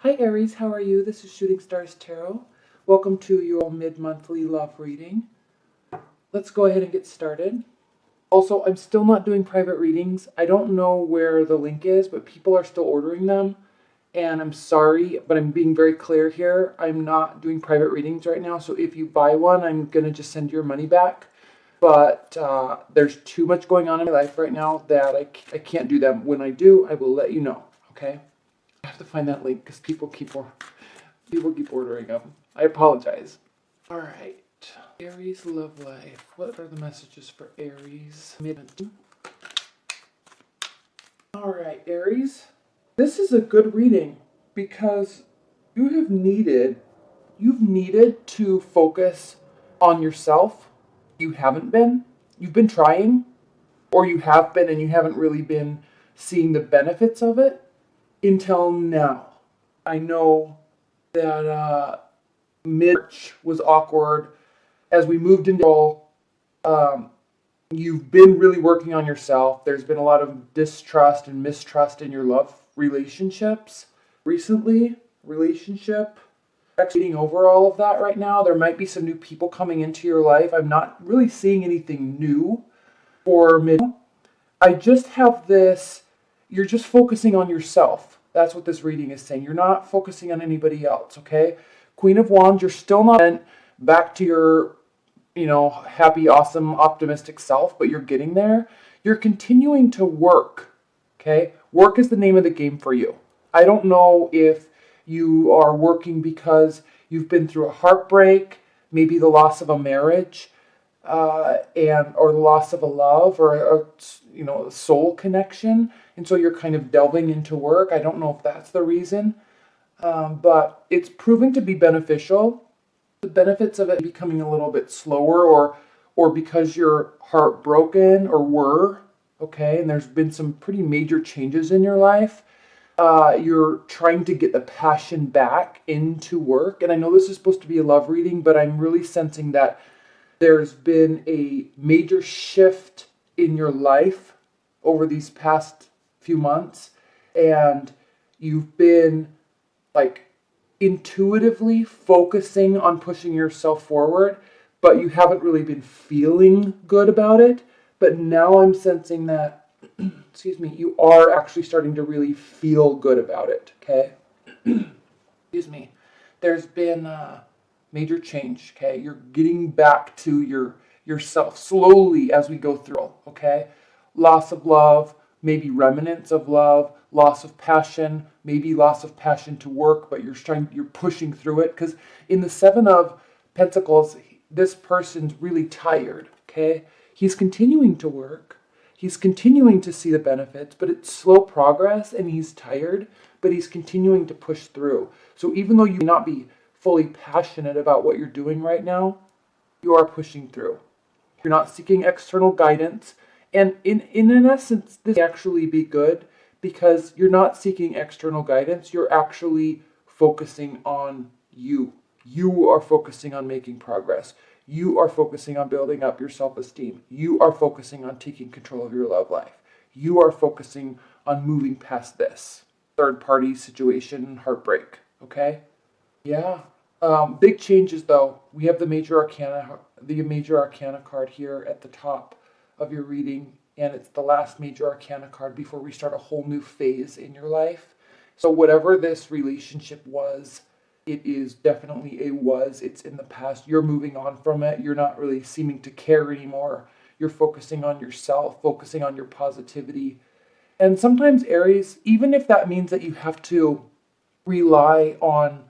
Hi Aries, how are you? This is Shooting Stars Tarot. Welcome to your mid-monthly love reading. Let's go ahead and get started. Also, I'm still not doing private readings. I don't know where the link is, but people are still ordering them. And I'm sorry, but I'm being very clear here. I'm not doing private readings right now. So if you buy one, I'm going to just send your money back. But there's too much going on in my life right now that I can't do them. When I do, I will let you know, okay? I have to find that link because people keep ordering them. I apologize. All right. Aries love life. What are the messages for Aries? All right, Aries. This is a good reading because you've needed to focus on yourself. You haven't been. You've been trying, or you have been and you haven't really been seeing the benefits of it until now. I know that mid-March was awkward. As we moved into you've been really working on yourself. There's been a lot of distrust and mistrust in your love relationships recently. Getting over all of that right now. There might be some new people coming into your life. I'm not really seeing anything new for mid. I just have this, you're just focusing on yourself. That's what this reading is saying. You're not focusing on anybody else, okay? Queen of Wands, you're still not back to your, happy, awesome, optimistic self, but you're getting there. You're continuing to work, okay? Work is the name of the game for you. I don't know if you are working because you've been through a heartbreak, maybe the loss of a marriage, or the loss of a love or a soul connection, and so you're kind of delving into work. I don't know if that's the reason, but it's proving to be beneficial. The benefits of it becoming a little bit slower, or because you're heartbroken or were, okay, and there's been some pretty major changes in your life. You're trying to get the passion back into work, and I know this is supposed to be a love reading, but I'm really sensing that there's been a major shift in your life over these past few months, and you've been intuitively focusing on pushing yourself forward, but you haven't really been feeling good about it. But now I'm sensing that, you are actually starting to really feel good about it, okay? There's been major change, okay? You're getting back to yourself slowly as we go through, okay? Loss of love, maybe remnants of love, loss of passion, maybe loss of passion to work, but you're pushing through it, because in the Seven of Pentacles, this person's really tired, okay? He's continuing to work. He's continuing to see the benefits, but it's slow progress, and he's tired, but he's continuing to push through. So even though you may not be fully passionate about what you're doing right now, you are pushing through. You're not seeking external guidance. And in essence, this may actually be good because you're not seeking external guidance. You're actually focusing on you. You are focusing on making progress. You are focusing on building up your self-esteem. You are focusing on taking control of your love life. You are focusing on moving past this third-party situation, heartbreak, okay? Yeah. Big changes, though. We have the Major Arcana card here at the top of your reading, and it's the last Major Arcana card before we start a whole new phase in your life. So whatever this relationship was, it is definitely it's in the past. You're moving on from it. You're not really seeming to care anymore. You're focusing on yourself, focusing on your positivity. And sometimes, Aries, even if that means that you have to rely on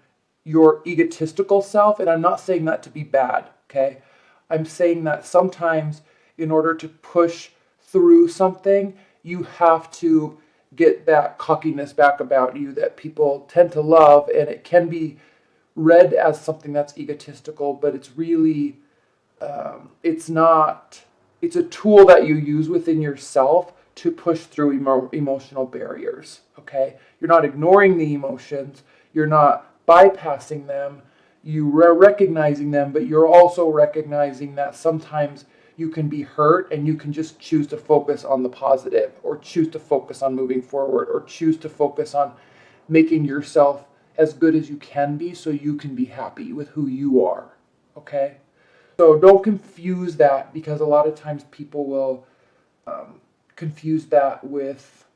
your egotistical self, and I'm not saying that to be bad, okay? I'm saying that sometimes in order to push through something, you have to get that cockiness back about you that people tend to love, and it can be read as something that's egotistical, but it's really, it's not. It's a tool that you use within yourself to push through emotional barriers, okay? You're not ignoring the emotions. You're not bypassing them. You're recognizing them, but you're also recognizing that sometimes you can be hurt and you can just choose to focus on the positive, or choose to focus on moving forward, or choose to focus on making yourself as good as you can be so you can be happy with who you are, okay? So don't confuse that, because a lot of times people will confuse that with,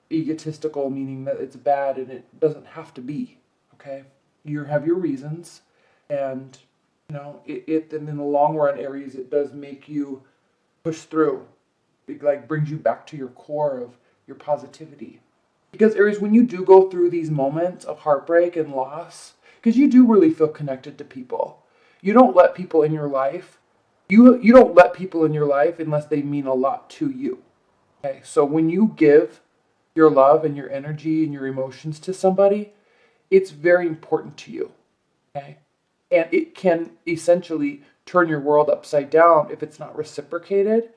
egotistical, meaning that it's bad, and it doesn't have to be, okay? You have your reasons, and, and in the long run, Aries, it does make you push through. It like brings you back to your core of your positivity. Because Aries, when you do go through these moments of heartbreak and loss, because you do really feel connected to people. You don't let people in your life. You don't let people in your life unless they mean a lot to you. Okay, so when you give your love and your energy and your emotions to somebody, it's very important to you. Okay, and it can essentially turn your world upside down if it's not reciprocated.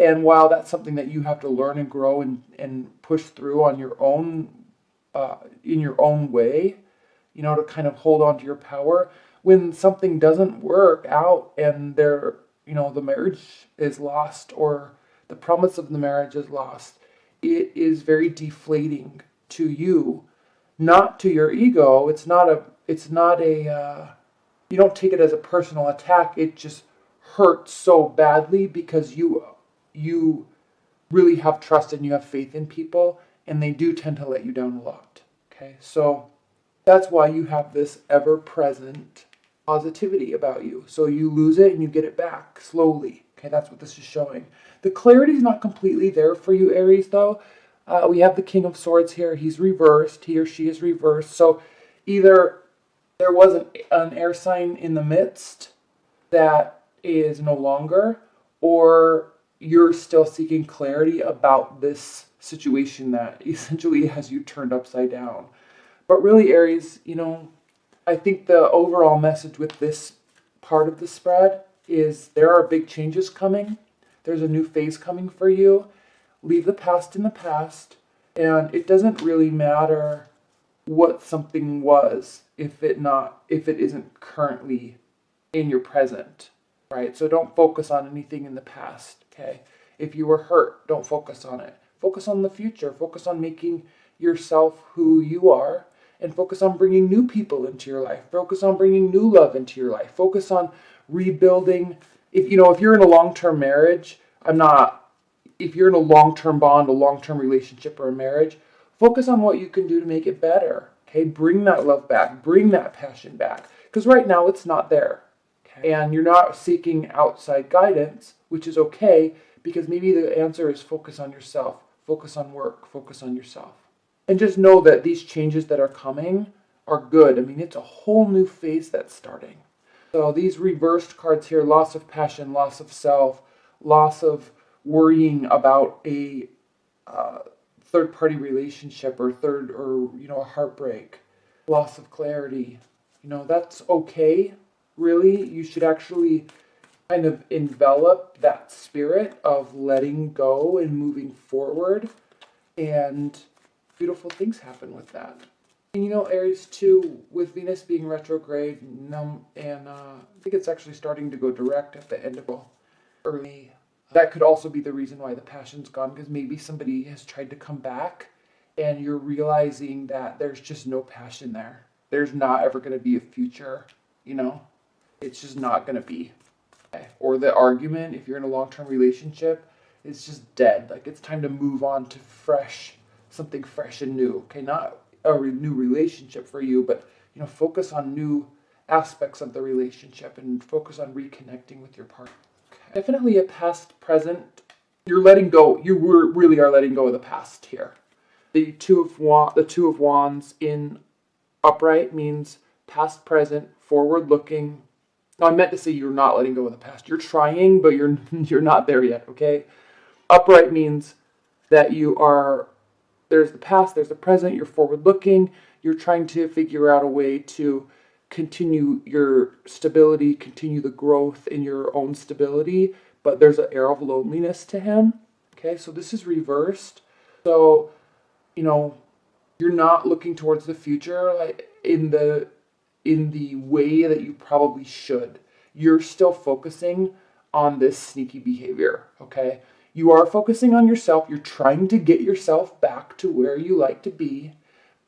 And while that's something that you have to learn and grow and push through on your own, in your own way, to kind of hold on to your power, when something doesn't work out and the marriage is lost, or the promise of the marriage is lost, it is very deflating to you, not to your ego. It's not a, you don't take it as a personal attack. It just hurts so badly because you really have trust and you have faith in people, and they do tend to let you down a lot. Okay, so that's why you have this ever-present positivity about you. So you lose it and you get it back slowly. Okay, that's what this is showing. The clarity is not completely there for you, Aries, though. We have the King of Swords here. He's reversed. He or she is reversed. So either there was an air sign in the midst that is no longer, or you're still seeking clarity about this situation that essentially has you turned upside down. But really, Aries, I think the overall message with this part of the spread is there are big changes coming. There's a new phase coming for you. Leave the past in the past. And it doesn't really matter what something was if it isn't currently in your present, right? So don't focus on anything in the past, okay? If you were hurt, don't focus on it. Focus on the future. Focus on making yourself who you are, and focus on bringing new people into your life. Focus on bringing new love into your life. Focus on rebuilding. If you're in a long-term marriage, if you're in a long-term bond, a long-term relationship or a marriage, focus on what you can do to make it better. Okay, bring that love back, bring that passion back. Because right now it's not there. Okay? And you're not seeking outside guidance, which is okay, because maybe the answer is focus on yourself, focus on work, focus on yourself. And just know that these changes that are coming are good. I mean, it's a whole new phase that's starting. So these reversed cards here, loss of passion, loss of self, loss of worrying about a third-party relationship or a heartbreak, loss of clarity. That's okay, really. You should actually kind of envelop that spirit of letting go and moving forward, and beautiful things happen with that. And Aries too, with Venus being retrograde, and I think it's actually starting to go direct at the end of early. That could also be the reason why the passion's gone, because maybe somebody has tried to come back and you're realizing that there's just no passion there. There's not ever going to be a future, It's just not going to be. Okay? Or the argument, if you're in a long-term relationship, it's just dead. Like, it's time to move on to something fresh and new. Okay, not a new relationship for you, but focus on new aspects of the relationship and focus on reconnecting with your partner. Okay. Definitely a past present. You're letting go. You really are letting go of the past here. The two of Wands in upright means past, present, forward looking. No, I meant to say you're not letting go of the past. You're trying, but you're not there yet. Okay. Upright means that there's the past, there's the present, you're forward-looking, you're trying to figure out a way to continue your stability, continue the growth in your own stability, but there's an air of loneliness to him. Okay, so this is reversed. So, you're not looking towards the future like in the way that you probably should. You're still focusing on this sneaky behavior, okay? You are focusing on yourself. You're trying to get yourself back to where you like to be,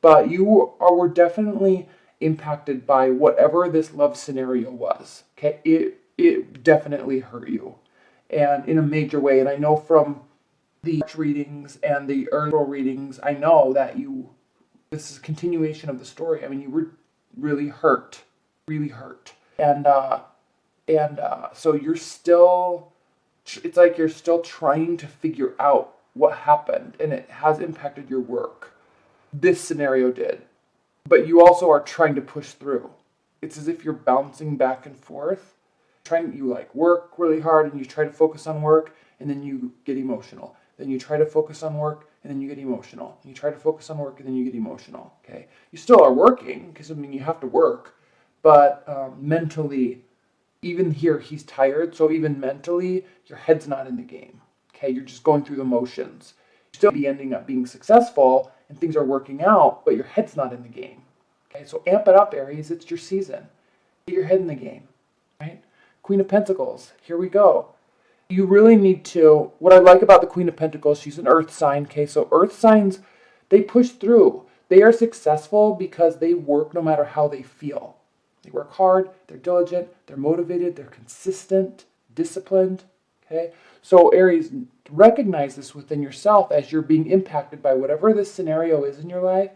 but were definitely impacted by whatever this love scenario was. Okay, it definitely hurt you, and in a major way. And I know from the readings and the early readings, I know that this is a continuation of the story. I mean, you were really hurt, and so you're still. It's like you're still trying to figure out what happened, and it has impacted your work. This scenario did, but you also are trying to push through. It's as if you're bouncing back and forth. You like work really hard and you try to focus on work, and then you get emotional. Then you try to focus on work and then you get emotional. You try to focus on work and then you get emotional. Okay, you still are working because you have to work, but mentally, even here he's tired. So even mentally, your head's not in the game. Okay, you're just going through the motions. You still be ending up being successful and things are working out, but your head's not in the game. Okay, so amp it up, Aries. It's your season. Get your head in the game, right? Queen of Pentacles. Here we go. You really need to, what I like about the Queen of Pentacles, she's an earth sign. Okay, so earth signs, they push through. They are successful because they work no matter how they feel. They work hard, they're diligent, they're motivated, they're consistent, disciplined. Okay, so Aries, recognize this within yourself as you're being impacted by whatever this scenario is in your life.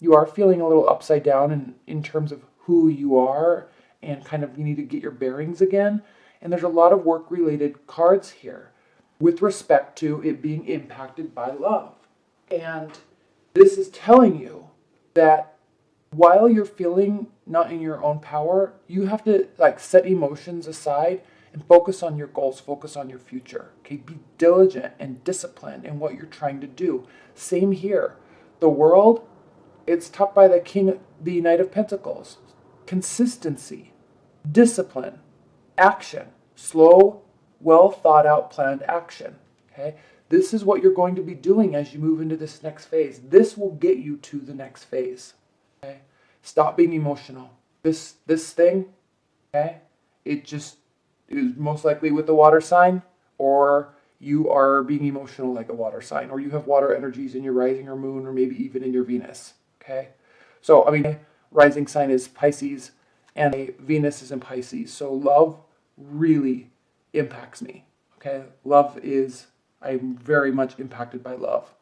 You are feeling a little upside down in terms of who you are, and kind of you need to get your bearings again. And there's a lot of work-related cards here with respect to it being impacted by love. And this is telling you that while you're feeling not in your own power, you have to set emotions aside and focus on your goals, focus on your future. Okay, be diligent and disciplined in what you're trying to do. Same here. The world, it's taught by the Knight of Pentacles. Consistency, discipline, action, slow, well thought out, planned action. Okay, this is what you're going to be doing as you move into this next phase. This will get you to the next phase. Okay, stop being emotional. This thing, okay, it is most likely with the water sign, or you are being emotional like a water sign, or you have water energies in your rising or moon, or maybe even in your Venus. Okay, so I mean, rising sign is Pisces and Venus is in Pisces. So love really impacts me. Okay, I'm very much impacted by love,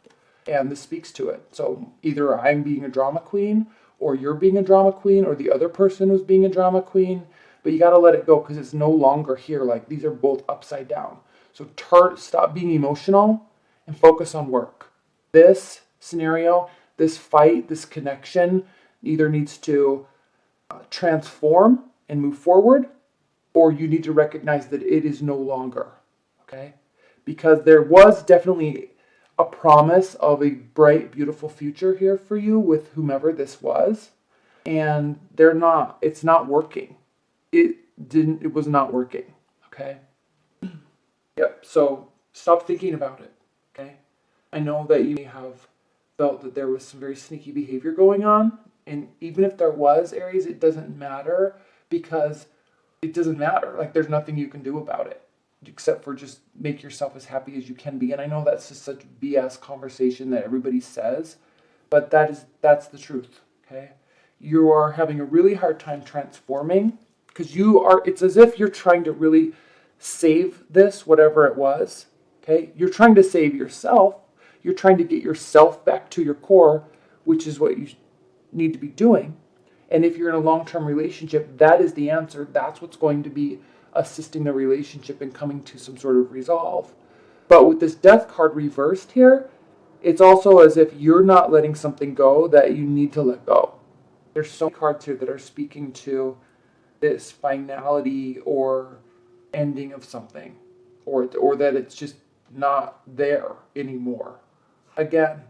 and this speaks to it. So either I'm being a drama queen, or you're being a drama queen, or the other person was being a drama queen, but you got to let it go because it's no longer here. Like, these are both upside down. So stop being emotional and focus on work. This scenario, this fight, this connection either needs to transform and move forward, or you need to recognize that it is no longer, okay? Because there was definitely a promise of a bright, beautiful future here for you with whomever this was, and it's not working. It was not working, okay? Yep, so stop thinking about it, okay? I know that you may have felt that there was some very sneaky behavior going on, and even if there was, Aries, it doesn't matter, because it doesn't matter. Like, there's nothing you can do about it except for just make yourself as happy as you can be. And I know that's just such BS conversation that everybody says, but that's the truth, okay? You are having a really hard time transforming because it's as if you're trying to really save this, whatever it was, okay? You're trying to save yourself. You're trying to get yourself back to your core, which is what you need to be doing. And if you're in a long-term relationship, that is the answer. That's what's going to be assisting the relationship and coming to some sort of resolve. But with this death card reversed here, it's also as if you're not letting something go that you need to let go. There's so many cards here that are speaking to this finality or ending of something, or that it's just not there anymore. Again,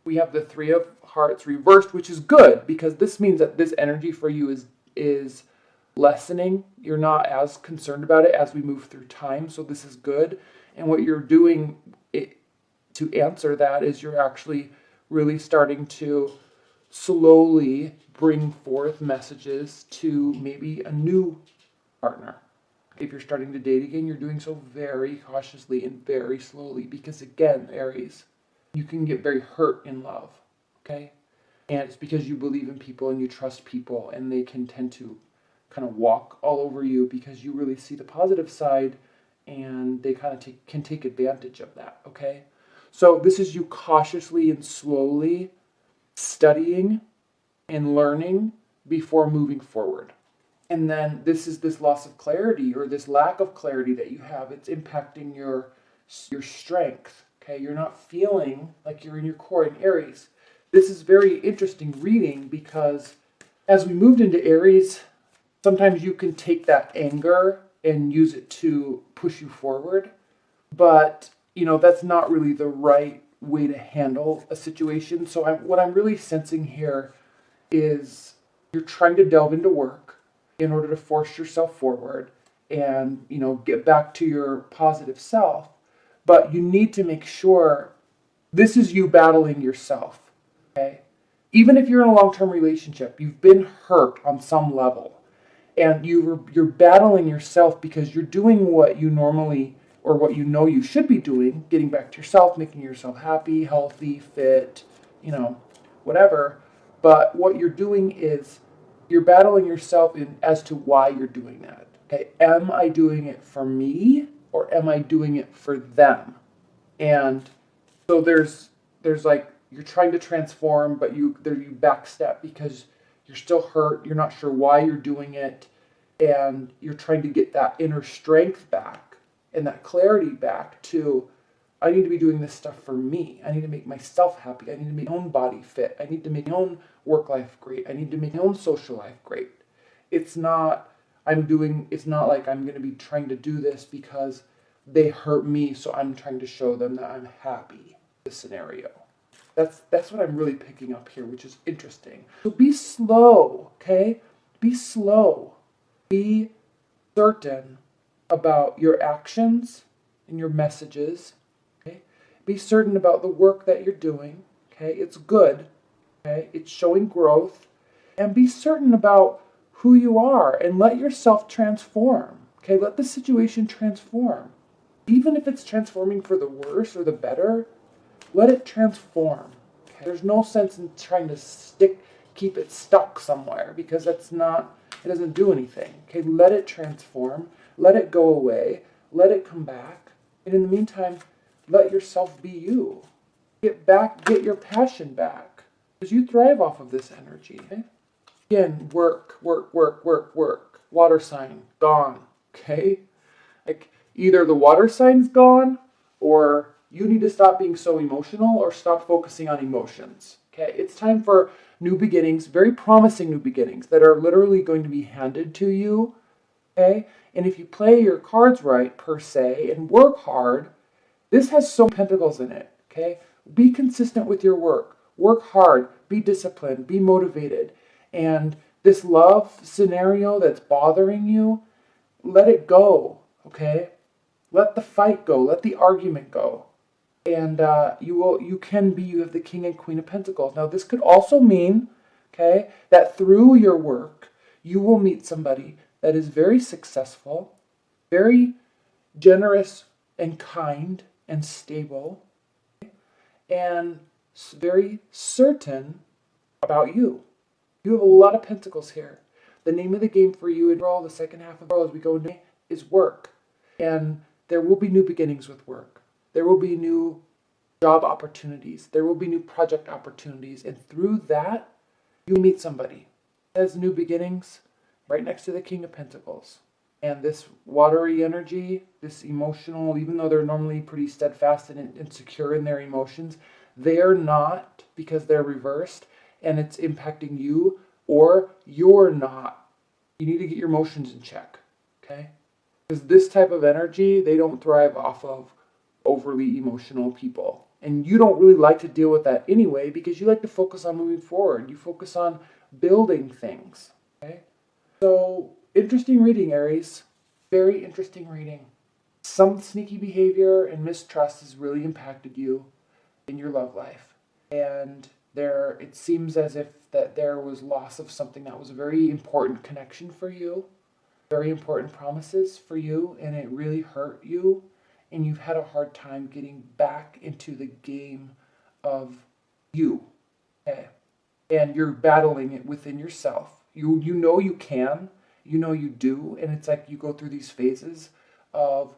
we have the Three of Hearts reversed, which is good because this means that this energy for you is lessening. You're not as concerned about it as we move through time, so this is good. And what you're doing to answer that is you're actually really starting to slowly bring forth messages to maybe a new partner. If you're starting to date again, you're doing so very cautiously and very slowly because, again, Aries, you can get very hurt in love, okay? And it's because you believe in people and you trust people, and they can tend to kind of walk all over you because you really see the positive side, and they kind of can take advantage of that, okay? So this is you cautiously and slowly studying and learning before moving forward. And then this is this loss of clarity or this lack of clarity that you have. It's impacting your strength, okay? You're not feeling like you're in your core in Aries. This is very interesting reading because as we moved into Aries, sometimes you can take that anger and use it to push you forward. But, that's not really the right way to handle a situation. So what I'm really sensing here is you're trying to delve into work in order to force yourself forward and, get back to your positive self. But you need to make sure this is you battling yourself. Okay? Even if you're in a long-term relationship, you've been hurt on some level, and you're battling yourself because you're doing what you normally or what you should be doing, getting back to yourself, making yourself happy, healthy, fit, whatever. But what you're doing is you're battling yourself as to why you're doing that. Okay, am I doing it for me or am I doing it for them? And so there's like you're trying to transform, but you backstep because you're still hurt. You're not sure why you're doing it, and you're trying to get that inner strength back and that clarity back to, I need to be doing this stuff for me. I need to make myself happy. I need to make my own body fit. I need to make my own work life great. I need to make my own social life great. It's not like I'm going to be trying to do this because they hurt me, so I'm trying to show them that I'm happy. This scenario. That's what I'm really picking up here, which is interesting. So be slow, okay? Be slow. Be certain about your actions and your messages, okay? Be certain about the work that you're doing, okay? It's good, okay? It's showing growth. And be certain about who you are and let yourself transform, okay? Let the situation transform. Even if it's transforming for the worse or the better, let it transform. Okay? There's no sense in trying to keep it stuck somewhere because it doesn't do anything. Okay, let it transform, let it go away, let it come back. And in the meantime, let yourself be you. Get your passion back. Because you thrive off of this energy. Okay? Again, work. Water sign, gone. Okay? Like either the water sign's gone or you need to stop being so emotional or stop focusing on emotions. Okay, it's time for new beginnings, very promising new beginnings that are literally going to be handed to you. Okay, and if you play your cards right, per se, and work hard, this has so many pentacles in it. Okay, be consistent with your work. Work hard, be disciplined, be motivated. And this love scenario that's bothering you, let it go. Okay, let the fight go, let the argument go. And you have the King and Queen of Pentacles. Now, this could also mean, okay, that through your work, you will meet somebody that is very successful, very generous and kind and stable, and very certain about you. You have a lot of pentacles here. The name of the game for you in the second half of the world as we go into is work. And there will be new beginnings with work. There will be new job opportunities. There will be new project opportunities. And through that, you meet somebody that has new beginnings right next to the King of Pentacles. And this watery energy, this emotional, even though they're normally pretty steadfast and secure in their emotions, they're not because they're reversed and it's impacting you, or you're not. You need to get your emotions in check, okay? Because this type of energy, they don't thrive off of overly emotional people. And you don't really like to deal with that anyway because you like to focus on moving forward. You focus on building things, okay? So, interesting reading, Aries. Very interesting reading. Some sneaky behavior and mistrust has really impacted you in your love life. And it seems as if that there was loss of something that was a very important connection for you, very important promises for you, and it really hurt you, and you've had a hard time getting back into the game of you. Okay. and you're battling it within yourself. You know you can, you know you do, and it's like you go through these phases of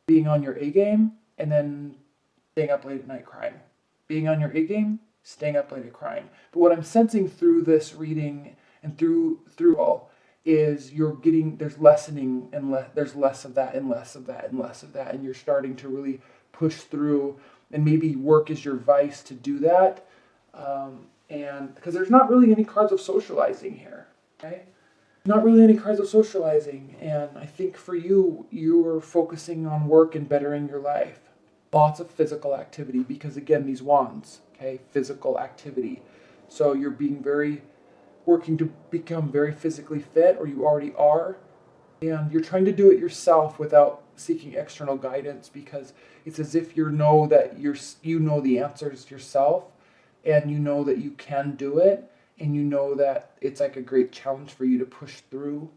being on your A game and then staying up late at night crying. Being on your A game, staying up late at crying. But what I'm sensing through this reading and through all is you're getting, there's lessening and there's less of that and less of that and less of that, and you're starting to really push through, and maybe work is your vice to do that. And because there's not really any cards of socializing here, okay? Not really any cards of socializing, and I think for you, you're focusing on work and bettering your life. Lots of physical activity, because again, these wands, okay, physical activity. So you're working to become very physically fit, or you already are, and you're trying to do it yourself without seeking external guidance, because it's as if you know the answers yourself, and you know that you can do it, and you know that it's like a great challenge for you to push through,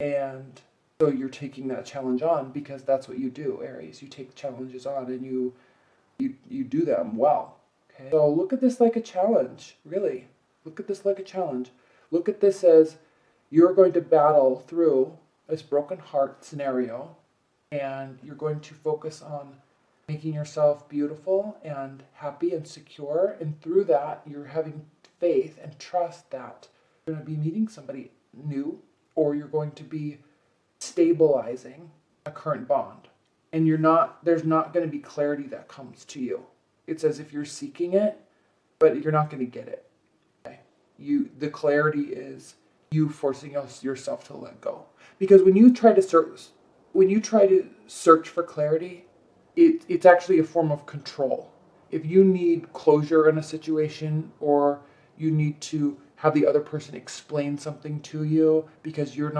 and so you're taking that challenge on, because that's what you do, Aries. You take challenges on and you do them well. Okay? So look at this like a challenge, really. Look at this like a challenge. Look at this as you're going to battle through this broken heart scenario, and you're going to focus on making yourself beautiful and happy and secure, and through that you're having faith and trust that you're going to be meeting somebody new, or you're going to be stabilizing a current bond, and there's not going to be clarity that comes to you. It's as if you're seeking it, but you're not going to get it. Okay? The clarity is you forcing yourself to let go, because when you try to search for clarity, it's actually a form of control. If you need closure in a situation, or you need to have the other person explain something to you because it's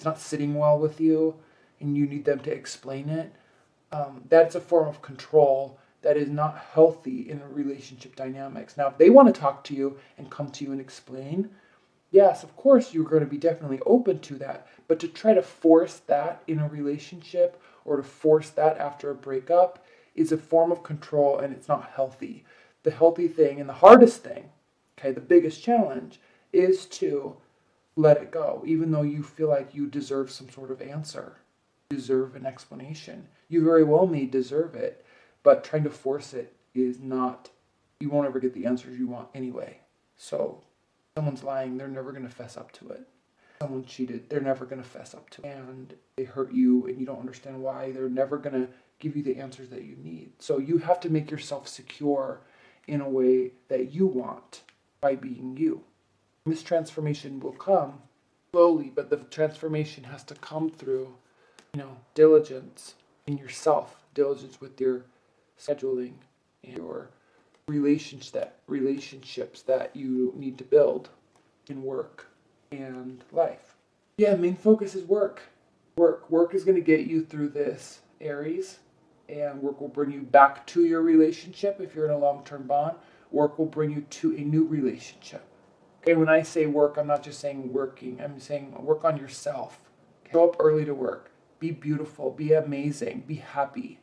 not sitting well with you, and you need them to explain it, that's a form of control that is not healthy in a relationship dynamics. Now, if they want to talk to you and come to you and explain, yes, of course, you're going to be definitely open to that. But to try to force that in a relationship, or to force that after a breakup, is a form of control, and it's not healthy. The healthy thing and the hardest thing, okay, the biggest challenge, is to let it go, even though you feel like you deserve some sort of answer, deserve an explanation. You very well may deserve it, but trying to force it is not, you won't ever get the answers you want anyway. So, someone's lying, they're never going to fess up to it. Someone cheated, they're never going to fess up to it. And they hurt you and you don't understand why, they're never going to give you the answers that you need. So you have to make yourself secure in a way that you want by being you. This transformation will come slowly, but the transformation has to come through, diligence in yourself, diligence with your scheduling and your relationships that you need to build in work and life. Yeah, main focus is work. Work is going to get you through this, Aries, and work will bring you back to your relationship. If you're in a long-term bond, work will bring you to a new relationship. Okay, when I say work, I'm not just saying working. I'm saying work on yourself. Okay? Show up early to work. Be beautiful. Be amazing. Be happy.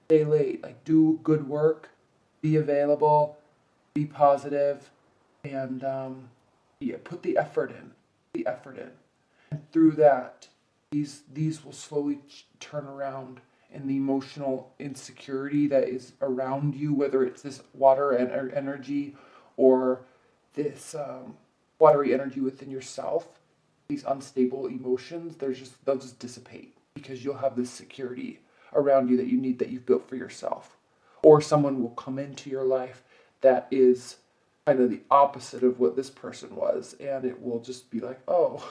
Stay late. Do good work. Be available. Be positive. And put the effort in. And through that, these will slowly turn around, and the emotional insecurity that is around you, whether it's this water energy or this watery energy within yourself, these unstable emotions, they'll just dissipate, because you'll have this security around you that you need, that you've built for yourself. Or someone will come into your life that is kind of the opposite of what this person was, and it will just be like, oh,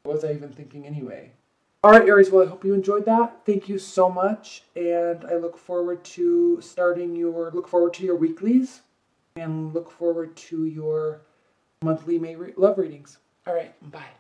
what was I even thinking anyway? All right, Aries, well, I hope you enjoyed that. Thank you so much, and I look forward to your weeklies, and look forward to your monthly love readings. All right, bye.